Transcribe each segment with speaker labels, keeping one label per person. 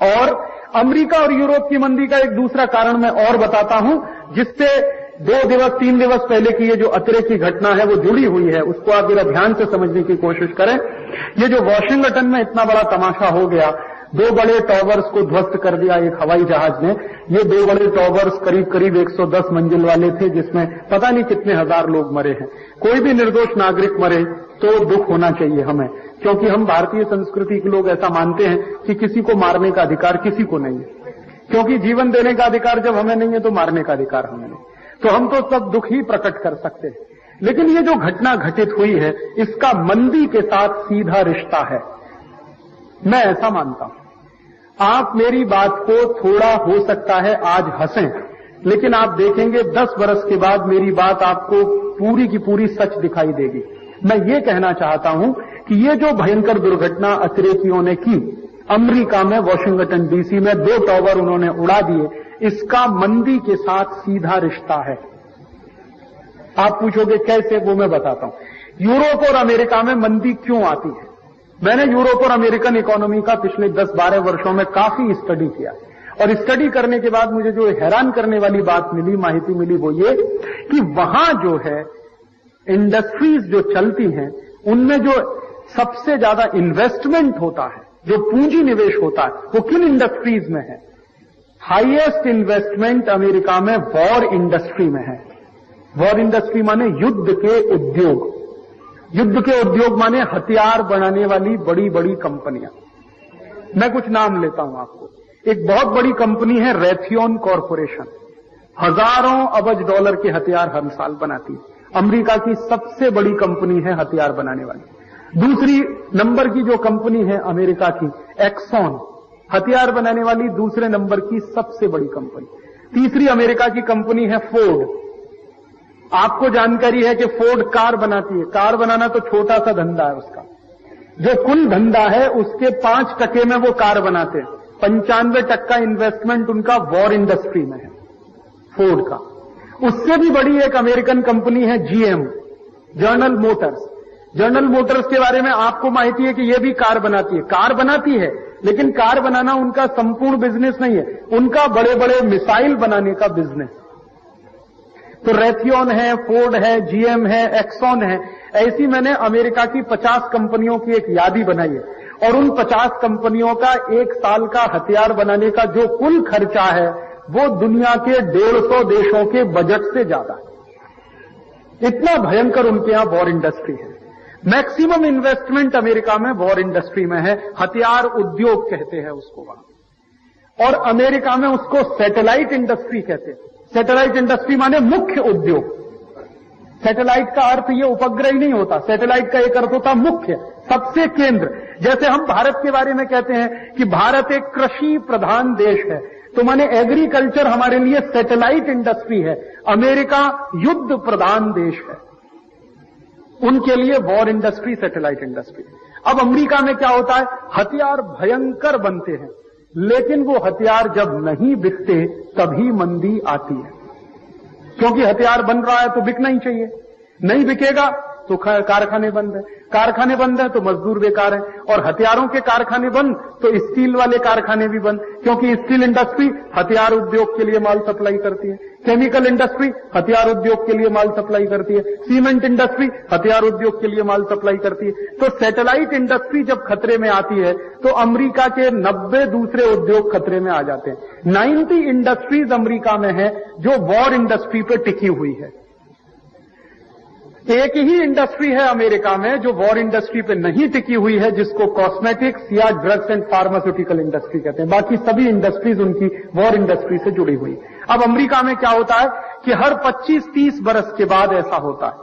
Speaker 1: और अमेरिका और यूरोप की मंदी का एक दूसरा कारण मैं और बताता हूं, जिससे 2 दिवस 3 दिवस पहले की ये जो अतरे की घटना है वो जुड़ी हुई है, उसको आप जरा ध्यान से समझने की कोशिश करें। ये जो वॉशिंगटन में इतना बड़ा तमाशा हो गया, 2 बड़े टॉवर्स को ध्वस्त कर दिया एक हवाई जहाज ने। ये 2 बड़े टॉवर्स करीब करीब 110 मंजिल वाले थे, जिसमें पता नहीं कितने हजार लोग मरे हैं। कोई भी निर्दोष नागरिक मरे तो दुख होना चाहिए हमें, क्योंकि हम भारतीय संस्कृति के लोग ऐसा मानते हैं कि किसी को मारने का अधिकार किसी को नहीं है, क्योंकि जीवन देने का अधिकार जब हमें नहीं है तो मारने का अधिकार हमें नहीं, तो हम तो सब दुख ही प्रकट कर सकते हैं। लेकिन ये जो घटना घटित हुई है, इसका मंदी के साथ सीधा रिश्ता है, मैं ऐसा मानता हूं। आप मेरी बात को थोड़ा हो सकता है आज हंसें, लेकिन आप देखेंगे 10 वर्ष के बाद मेरी बात आपको पूरी की पूरी सच दिखाई देगी। मैं ये कहना चाहता हूं कि ये जो भयंकर दुर्घटना अतिरेकियों ने की अमेरिका में, वॉशिंगटन डीसी में 2 टॉवर उन्होंने उड़ा दिए, इसका मंदी के साथ सीधा रिश्ता है। आप पूछोगे कैसे, वो मैं बताता हूं। यूरोप और अमेरिका में मंदी क्यों आती है? मैंने यूरोप और अमेरिकन इकोनॉमी का पिछले 10-12 वर्षों में काफी स्टडी किया, और स्टडी करने के बाद मुझे जो हैरान करने वाली बात मिली, माहिती मिली, वो ये कि वहां जो है इंडस्ट्रीज जो चलती हैं, उनमें जो सबसे ज्यादा इन्वेस्टमेंट होता है, जो पूंजी निवेश होता है, वो किन इंडस्ट्रीज में है? हाईएस्ट इन्वेस्टमेंट अमेरिका में वॉर इंडस्ट्री में है। वॉर इंडस्ट्री माने युद्ध के उद्योग, युद्ध के उद्योग माने हथियार बनाने वाली बड़ी बड़ी कंपनियां। मैं कुछ नाम लेता हूं आपको। एक बहुत बड़ी कंपनी है रेथियोन कॉरपोरेशन, हजारों अबज डॉलर के हथियार हर साल बनाती है, अमेरिका की सबसे बड़ी कंपनी है हथियार बनाने वाली। दूसरी नंबर की जो कंपनी है अमेरिका की, एक्सॉन, हथियार बनाने वाली दूसरे नंबर की सबसे बड़ी कंपनी। तीसरी अमेरिका की कंपनी है फोर्ड। आपको जानकारी है कि फोर्ड कार बनाती है। कार बनाना तो छोटा सा धंधा है उसका, जो कुल धंधा है उसके 5% में वो कार बनाते हैं। 95% इन्वेस्टमेंट उनका वॉर इंडस्ट्री में है, फोर्ड का। उससे भी बड़ी एक अमेरिकन कंपनी है GM, general Motors. General Motors के बारे में आपको माहिती है कि ये भी कार बनाती है। कार बनाती है, लेकिन कार बनाना उनका संपूर्ण बिजनेस नहीं है, उनका बड़े बड़े मिसाइल बनाने का बिजनेस। तो रेथियोन है, फोर्ड है, जीएम है, एक्सॉन है। ऐसी मैंने अमेरिका की 50 कंपनियों की एक यादी बनाई है, और उन 50 कंपनियों का 1 साल का हथियार बनाने का जो कुल खर्चा है वो दुनिया के 150 देशों के बजट से ज्यादा है। इतना भयंकर उनके यहां वॉर इंडस्ट्री है। मैक्सिमम इन्वेस्टमेंट अमेरिका में वॉर इंडस्ट्री में है, हथियार उद्योग कहते हैं उसको वहां। और अमेरिका में उसको सैटेलाइट इंडस्ट्री कहते हैं। सैटेलाइट इंडस्ट्री माने मुख्य उद्योग। सैटेलाइट का अर्थ ये उपग्रह ही नहीं होता, सैटेलाइट का एक अर्थ होता मुख्य, सबसे केंद्र। जैसे हम भारत के बारे में कहते हैं कि भारत एक कृषि प्रधान देश है, तो माने एग्रीकल्चर हमारे लिए सैटेलाइट इंडस्ट्री है। अमेरिका युद्ध प्रधान देश है, उनके लिए वॉर इंडस्ट्री सैटेलाइट इंडस्ट्री। अब अमेरिका में क्या होता है, हथियार भयंकर बनते हैं, लेकिन वो हथियार जब नहीं बिकते तभी मंदी आती है, क्योंकि हथियार बन रहा है तो बिकना ही चाहिए। नहीं बिकेगा तो कारखाने बंद है, कारखाने बंद है तो मजदूर बेकार है, और हथियारों के कारखाने बंद तो स्टील वाले कारखाने भी बंद, क्योंकि स्टील इंडस्ट्री हथियार उद्योग के लिए माल सप्लाई करती है, केमिकल इंडस्ट्री हथियार उद्योग के लिए माल सप्लाई करती है, सीमेंट इंडस्ट्री हथियार उद्योग के लिए माल सप्लाई करती है। तो सैटेलाइट इंडस्ट्री जब खतरे में आती है तो अमेरिका के 90 दूसरे उद्योग खतरे में आ जाते हैं। 90 इंडस्ट्रीज अमेरिका में है जो वॉर इंडस्ट्री पे टिकी हुई है। एक ही इंडस्ट्री है अमेरिका में जो वॉर इंडस्ट्री पे नहीं टिकी हुई है, जिसको कॉस्मेटिक्स या ड्रग्स एंड फार्मास्यूटिकल इंडस्ट्री कहते हैं। बाकी सभी इंडस्ट्रीज उनकी वॉर इंडस्ट्री से जुड़ी हुई। अब अमेरिका में क्या होता है कि हर 25-30 बरस के बाद ऐसा होता है,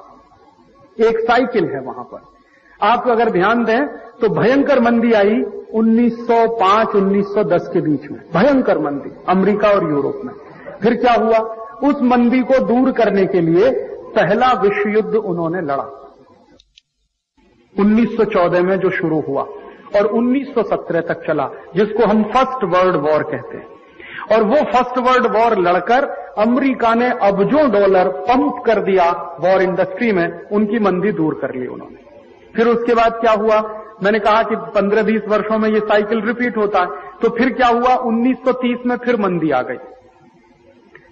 Speaker 1: एक साइकिल है वहां पर। आप अगर ध्यान दें तो भयंकर मंदी आई 1905-1910 के बीच में, भयंकर मंदी अमेरिका और यूरोप में। फिर क्या हुआ, उस मंदी को दूर करने के लिए पहला विश्व युद्ध उन्होंने लड़ा 1914 में, जो शुरू हुआ और 1917 तक चला, जिसको हम फर्स्ट वर्ल्ड वॉर कहते हैं। और वो फर्स्ट वर्ल्ड वॉर लड़कर अमेरिका ने अबजों डॉलर पंप कर दिया वॉर इंडस्ट्री में, उनकी मंदी दूर कर ली उन्होंने। फिर उसके बाद क्या हुआ, मैंने कहा कि 15-20 वर्षों में ये साइकिल रिपीट होता है। तो फिर क्या हुआ, 1930 में फिर मंदी आ गई,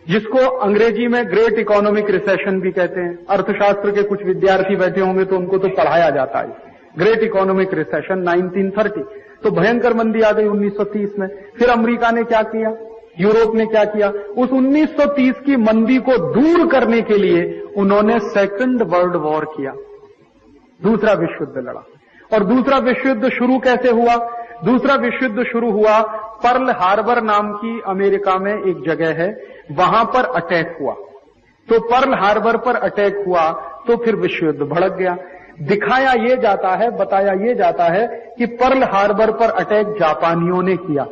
Speaker 1: जिसको अंग्रेजी में ग्रेट इकोनॉमिक रिसेशन भी कहते हैं। अर्थशास्त्र के कुछ विद्यार्थी बैठे होंगे तो उनको तो पढ़ाया जाता है ग्रेट इकोनॉमिक रिसेशन 1930। तो भयंकर मंदी आ गई 1930 में। फिर अमेरिका ने क्या किया, यूरोप ने क्या किया, उस 1930 की मंदी को दूर करने के लिए उन्होंने सेकंड वर्ल्ड वॉर किया, दूसरा विश्व युद्ध लड़ा। और दूसरा विश्व युद्ध शुरू कैसे हुआ, दूसरा विश्व युद्ध शुरू हुआ पर्ल हार्बर नाम की अमेरिका में एक जगह है, वहां पर अटैक हुआ। तो पर्ल हार्बर पर अटैक हुआ तो फिर विश्व युद्ध भड़क गया। दिखाया ये जाता है, बताया ये जाता है कि पर्ल हार्बर पर अटैक जापानियों ने किया,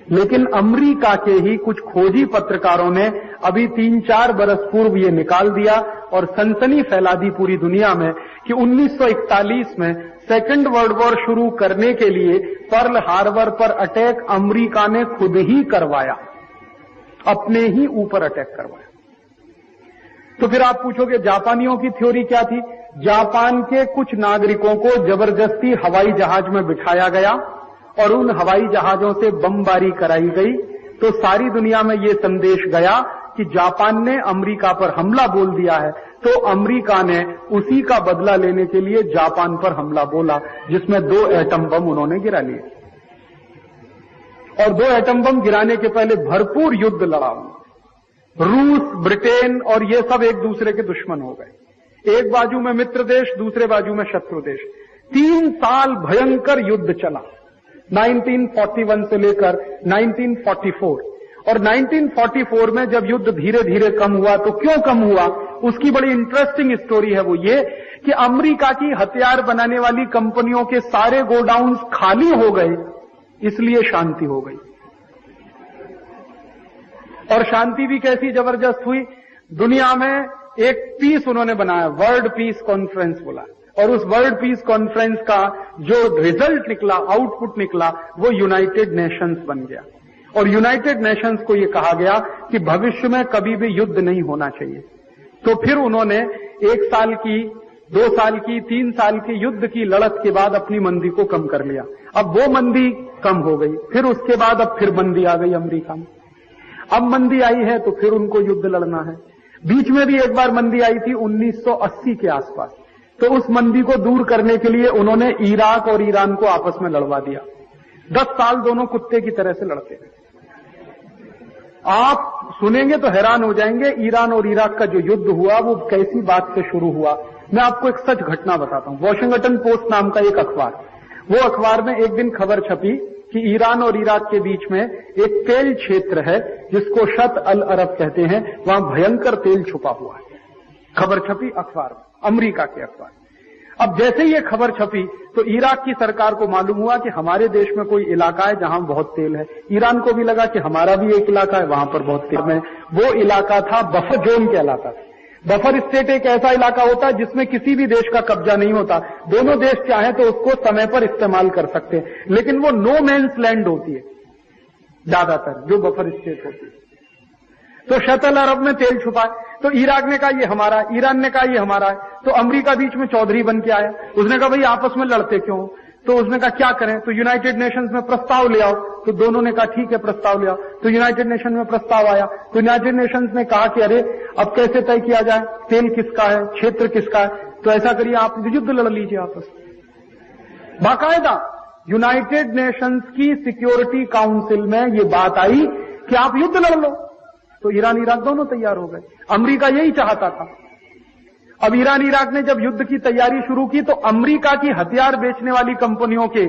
Speaker 1: लेकिन अमेरिका के ही कुछ खोजी पत्रकारों ने अभी 3-4 बरस पूर्व ये निकाल दिया और सनसनी फैला दी पूरी दुनिया में कि 1941 में सेकंड वर्ल्ड वॉर शुरू करने के लिए पर्ल हार्बर पर अटैक अमेरिका ने खुद ही करवाया, अपने ही ऊपर अटैक करवाया। तो फिर आप पूछोगे जापानियों की थ्योरी क्या थी। जापान के कुछ नागरिकों को जबरदस्ती हवाई जहाज में बिठाया गया और उन हवाई जहाजों से बमबारी कराई गई। तो सारी दुनिया में ये संदेश गया कि जापान ने अमेरिका पर हमला बोल दिया है, तो अमेरिका ने उसी का बदला लेने के लिए जापान पर हमला बोला, जिसमें 2 एटम बम उन्होंने गिरा लिए। और 2 एटम बम गिराने के पहले भरपूर युद्ध लड़ा। रूस, ब्रिटेन और ये सब एक दूसरे के दुश्मन हो गए, एक बाजू में मित्र देश, दूसरे बाजू में शत्रु देश। 3 साल भयंकर युद्ध चला, 1941 से लेकर 1944। और 1944 में जब युद्ध धीरे धीरे कम हुआ, तो क्यों कम हुआ, उसकी बड़ी इंटरेस्टिंग स्टोरी है। वो ये कि अमेरिका की हथियार बनाने वाली कंपनियों के सारे गोडाउन्स खाली हो गए, इसलिए शांति हो गई। और शांति भी कैसी जबरदस्त हुई, दुनिया में एक पीस उन्होंने बनाया, वर्ल्ड पीस कॉन्फ्रेंस बोला। और उस वर्ल्ड पीस कॉन्फ्रेंस का जो रिजल्ट निकला, आउटपुट निकला, वो यूनाइटेड नेशंस बन गया। और यूनाइटेड नेशंस को ये कहा गया कि भविष्य में कभी भी युद्ध नहीं होना चाहिए। तो फिर उन्होंने 1 साल की, 2 साल की, 3 साल की युद्ध की लड़त के बाद अपनी मंदी को कम कर लिया। अब वो मंदी कम हो गई, फिर उसके बाद अब फिर मंदी आ गई अमेरिका में। अब मंदी आई है तो फिर उनको युद्ध लड़ना है। बीच में भी एक बार मंदी आई थी 1980 के आसपास, तो उस मंदी को दूर करने के लिए उन्होंने इराक और ईरान को आपस में लड़वा दिया। 10 साल दोनों कुत्ते की तरह से लड़ते रहे। आप सुनेंगे तो हैरान हो जाएंगे, ईरान और इराक का जो युद्ध हुआ वो कैसी बात से शुरू हुआ। मैं आपको एक सच घटना बताता हूं। वॉशिंगटन पोस्ट नाम का एक अखबार, वो अखबार में एक दिन खबर छपी कि ईरान और इराक के बीच में एक तेल क्षेत्र है जिसको शत अल अरब कहते हैं, वहां भयंकर तेल छुपा हुआ है। खबर छपी अखबार में, अमेरिका के अखबार। अब जैसे ही ये खबर छपी तो इराक की सरकार को मालूम हुआ कि हमारे देश में कोई इलाका है जहां बहुत तेल है। ईरान को भी लगा कि हमारा भी एक इलाका है, वहां पर बहुत तेल है। वो इलाका था बफर जोन कहलाता था। बफर स्टेट एक ऐसा इलाका होता है जिसमें किसी भी देश का कब्जा नहीं होता, दोनों देश चाहें तो उसको समय पर इस्तेमाल कर सकते हैं, लेकिन वो नो मैन्स लैंड होती है ज्यादातर जो बफर स्टेट होती है। तो शतल अरब में तेल छुपा है, तो इराक ने कहा ये हमारा है, ईरान ने कहा ये हमारा है। तो अमेरिका बीच में चौधरी बन के आया, उसने कहा भाई आपस में लड़ते क्यों? तो उसने कहा क्या करें, तो यूनाइटेड नेशंस में प्रस्ताव ले आओ। तो दोनों ने कहा ठीक है प्रस्ताव ले आओ। तो यूनाइटेड नेशन में प्रस्ताव आया, तो यूनाइटेड नेशंस ने कहा कि अरे अब कैसे तय किया जाए, तेल किसका है, क्षेत्र किसका है, तो ऐसा करिए आप युद्ध लड़ लीजिए आपस में। बाकायदा यूनाइटेड नेशंस की सिक्योरिटी काउंसिल में ये बात आई कि आप युद्ध लड़ लो। तो ईरान इराक दोनों तैयार हो गए। अमेरिका यही चाहता था। अब ईरान इराक ने जब युद्ध की तैयारी शुरू की तो अमेरिका की हथियार बेचने वाली कंपनियों के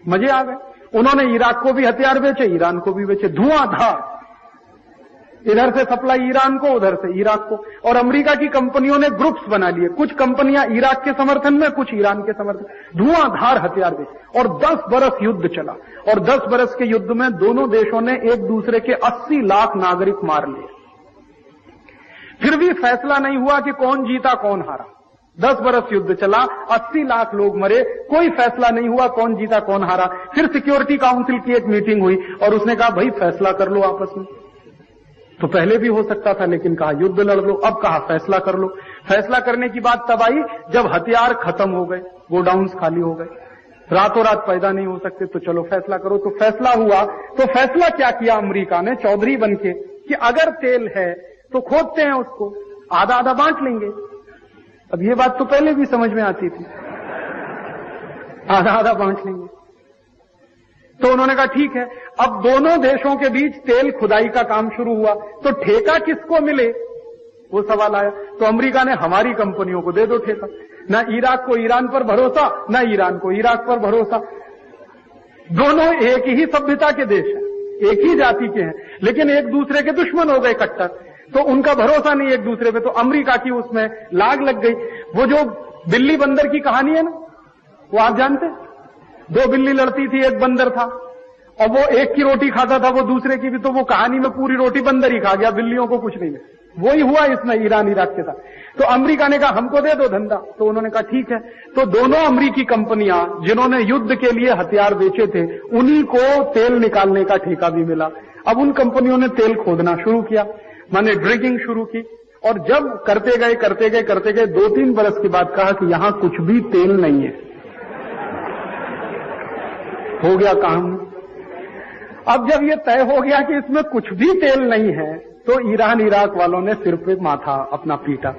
Speaker 1: मजे आ गए। उन्होंने इराक को भी हथियार बेचे, ईरान को भी बेचे, धुआंधार। इधर से सप्लाई ईरान को, उधर से इराक को। और अमेरिका की कंपनियों ने ग्रुप्स बना लिए, कुछ कंपनियां इराक के समर्थन में, कुछ ईरान के समर्थन, धुआंधार हथियार बेचे। और 10 बरस युद्ध चला। और 10 बरस के युद्ध में दोनों देशों ने एक दूसरे के 80 लाख नागरिक मार लिए। फिर भी फैसला नहीं हुआ कि कौन जीता कौन हारा। 10 बरस युद्ध चला, 80 लाख लोग मरे, कोई फैसला नहीं हुआ कौन जीता कौन हारा। फिर सिक्योरिटी काउंसिल की एक मीटिंग हुई और उसने कहा भाई फैसला कर लो आपस में। तो पहले भी हो सकता था, लेकिन कहा युद्ध लड़ लो। अब कहा फैसला कर लो। फैसला करने की बात तब आई जब हथियार खत्म हो गए, गोडाउन्स खाली हो गए। रातों रात पैदा नहीं हो सकते, तो चलो फैसला करो। तो फैसला हुआ। तो फैसला क्या किया अमेरिका ने चौधरी बनके कि अगर तेल है तो खोदते हैं उसको, आधा आधा बांट लेंगे। अब ये बात तो पहले भी समझ में आती थी, आधा आधा बांट लेंगे। तो उन्होंने कहा ठीक है। अब दोनों देशों के बीच तेल खुदाई का काम शुरू हुआ, तो ठेका किसको मिले वो सवाल आया। तो अमेरिका ने हमारी कंपनियों को दे दो ठेका। ना इराक को ईरान पर भरोसा, ना ईरान को इराक पर भरोसा। दोनों एक ही सभ्यता के देश हैं, एक ही जाति के हैं, लेकिन एक दूसरे के दुश्मन हो गए कट्टर। तो उनका भरोसा नहीं एक दूसरे पे, तो अमेरिका की उसमें लाग लग गई। वो जो बिल्ली बंदर की कहानी है ना, वो आप जानते? दो बिल्ली लड़ती थी, एक बंदर था, और वो एक की रोटी खाता था, वो दूसरे की भी। तो वो कहानी में पूरी रोटी बंदर ही खा गया, बिल्लियों को कुछ नहीं मिला। वही हुआ इसमें ईरान इराक के साथ। तो अमेरिका ने कहा हमको दे दो धंधा, तो उन्होंने कहा ठीक है। तो दोनों अमेरिकी कंपनियां जिन्होंने युद्ध के लिए हथियार बेचे थे, उन्हीं को तेल निकालने का ठेका भी मिला। अब उन कंपनियों ने तेल खोदना शुरू किया, माने ड्रिगिंग शुरू की। और जब करते गए 2-3 बरस के बाद कहा कि यहां कुछ भी तेल नहीं है, हो गया काम। अब जब ये तय हो गया कि इसमें कुछ भी तेल नहीं है, तो ईरान इराक वालों ने सिर पे माथा अपना पीटा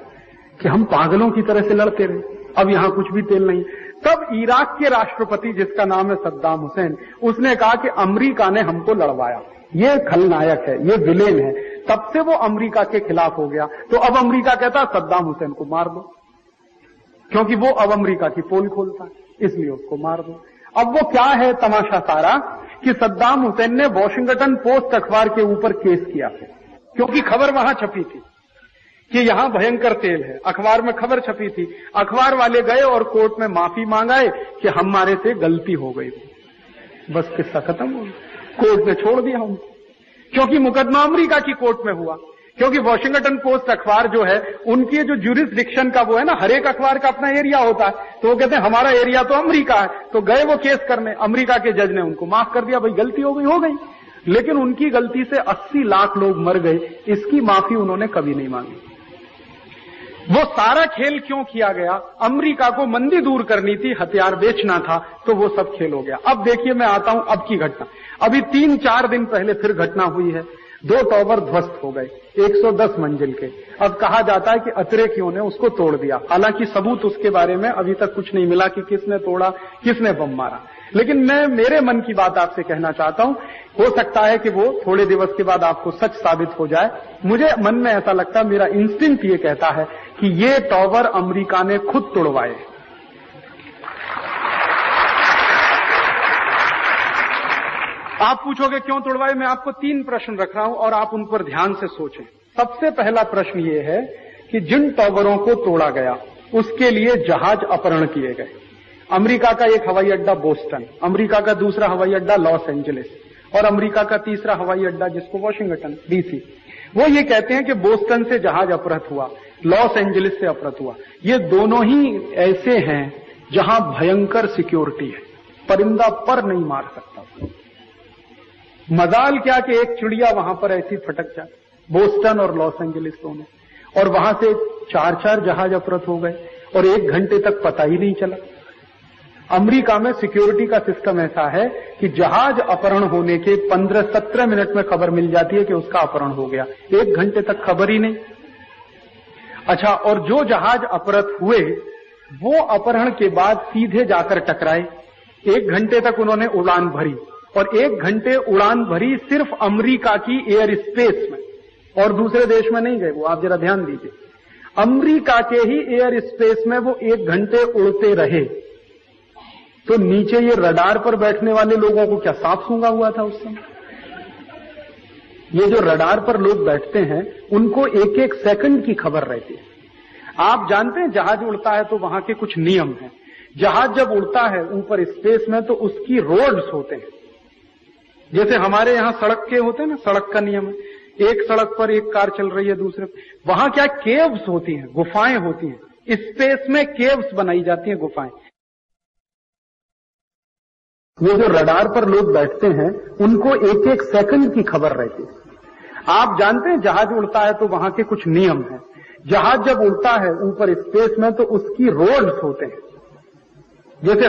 Speaker 1: कि हम पागलों की तरह से लड़ते रहे, अब यहां कुछ भी तेल नहीं। तब इराक के राष्ट्रपति, जिसका नाम है सद्दाम हुसैन, उसने कहा कि अमेरिका ने हमको लड़वाया, ये खलनायक है, ये विलेन है। तब से वो अमेरिका के खिलाफ हो गया। तो अब अमेरिका कहता सद्दाम हुसैन को मार दो, क्योंकि वो अब अमेरिका की पोल खोलता है, इसलिए उसको मार दो। अब वो क्या है तमाशा सारा कि सद्दाम हुसैन ने वॉशिंगटन पोस्ट अखबार के ऊपर केस किया, क्योंकि खबर वहां छपी थी कि यहां भयंकर तेल है। अखबार में खबर छपी थी, अखबार वाले गए और कोर्ट में माफी मांगाए कि हमारे से गलती हो गई। बस किस्सा खत्म हो गया, कोर्ट ने छोड़ दिया उनको, क्योंकि मुकदमा अमेरिका की कोर्ट में हुआ। क्योंकि वॉशिंगटन पोस्ट अखबार जो है, उनकी जो ज्यूरिसडिक्शन का वो है ना, हर एक अखबार का अपना एरिया होता है, तो वो कहते हैं हमारा एरिया तो अमेरिका है। तो गए वो केस करने, अमेरिका के जज ने उनको माफ कर दिया, भाई गलती हो गई। लेकिन उनकी गलती से 80 लाख लोग मर गए, इसकी माफी उन्होंने कभी नहीं मांगी। वो सारा खेल क्यों किया गया? अमेरिका को मंदी दूर करनी थी, हथियार बेचना था, तो वो सब खेल हो गया। अब देखिए मैं आता हूं अब की घटना। अभी 3-4 दिन पहले फिर घटना हुई है, 2 टॉवर ध्वस्त हो गए 110 मंजिल के। अब कहा जाता है कि अतिरेकियों ने उसको तोड़ दिया, हालांकि सबूत उसके बारे में अभी तक कुछ नहीं मिला कि किसने तोड़ा, किसने बम मारा। लेकिन मैं मेरे मन की बात आपसे कहना चाहता हूं, हो सकता है कि वो थोड़े दिवस के बाद आपको सच साबित हो जाए। मुझे मन में ऐसा लगता है, मेरा इंस्टिंक्ट ये कहता है कि ये टॉवर अमेरिका ने खुद तोड़वाए। आप पूछोगे क्यों तोड़वाए? मैं आपको 3 प्रश्न रख रहा हूं और आप उन पर ध्यान से सोचें। सबसे पहला प्रश्न ये है कि जिन टॉवरों को तोड़ा गया उसके लिए जहाज अपहरण किए गए। अमेरिका का एक हवाई अड्डा बोस्टन, अमेरिका का दूसरा हवाई अड्डा लॉस एंजलिस और अमेरिका का तीसरा हवाई अड्डा जिसको वॉशिंगटन डीसी। वो ये कहते हैं कि बोस्टन से जहाज अपहृत हुआ, लॉस एंजलिस से अपहृत हुआ। ये दोनों ही ऐसे हैं जहां भयंकर सिक्योरिटी है, परिंदा पर नहीं मार सकता। मजाल क्या कि एक चिड़िया वहां पर ऐसी फटक जाए, बोस्टन और लॉस एंजलिस दोनों, और वहां से 4-4 जहाज अपहृत हो गए और 1 घंटे तक पता ही नहीं चला। अमेरिका में सिक्योरिटी का सिस्टम ऐसा है कि जहाज अपहरण होने के 15-17 मिनट में खबर मिल जाती है कि उसका अपहरण हो गया, 1 घंटे तक खबर ही नहीं। अच्छा, और जो जहाज अपहृत हुए वो अपहरण के बाद सीधे जाकर टकराए। 1 घंटे तक उन्होंने उड़ान भरी और 1 घंटे उड़ान भरी सिर्फ अमेरिका की एयर स्पेस में, और दूसरे देश में नहीं गए वो। आप जरा ध्यान दीजिए, अमेरिका के ही एयर स्पेस में वो 1 घंटे उड़ते रहे। तो नीचे ये रडार पर बैठने वाले लोगों को क्या सांप सूंघा हुआ था उस समय? ये जो रडार पर लोग बैठते हैं उनको 1-1 सेकंड की खबर रहती है। आप जानते हैं जहाज उड़ता है तो वहां के कुछ नियम हैं। जहाज जब उड़ता है ऊपर स्पेस में तो उसकी रोड्स होते हैं, जैसे हमारे यहां सड़क के होते हैं ना, सड़क का नियम है, एक सड़क पर एक कार चल रही है दूसरे, वहां क्या केव्स होती हैं, गुफाएं होती हैं। स्पेस में केव्स बनाई जाती हैं, गुफाएं। ये जो रडार पर लोग बैठते हैं उनको 1-1 सेकंड की खबर रहती है। आप जानते हैं जहाज उड़ता है तो वहां के कुछ नियम हैं। जहाज जब उड़ता है ऊपर स्पेस में तो उसकी रोड्स होते हैं, जैसे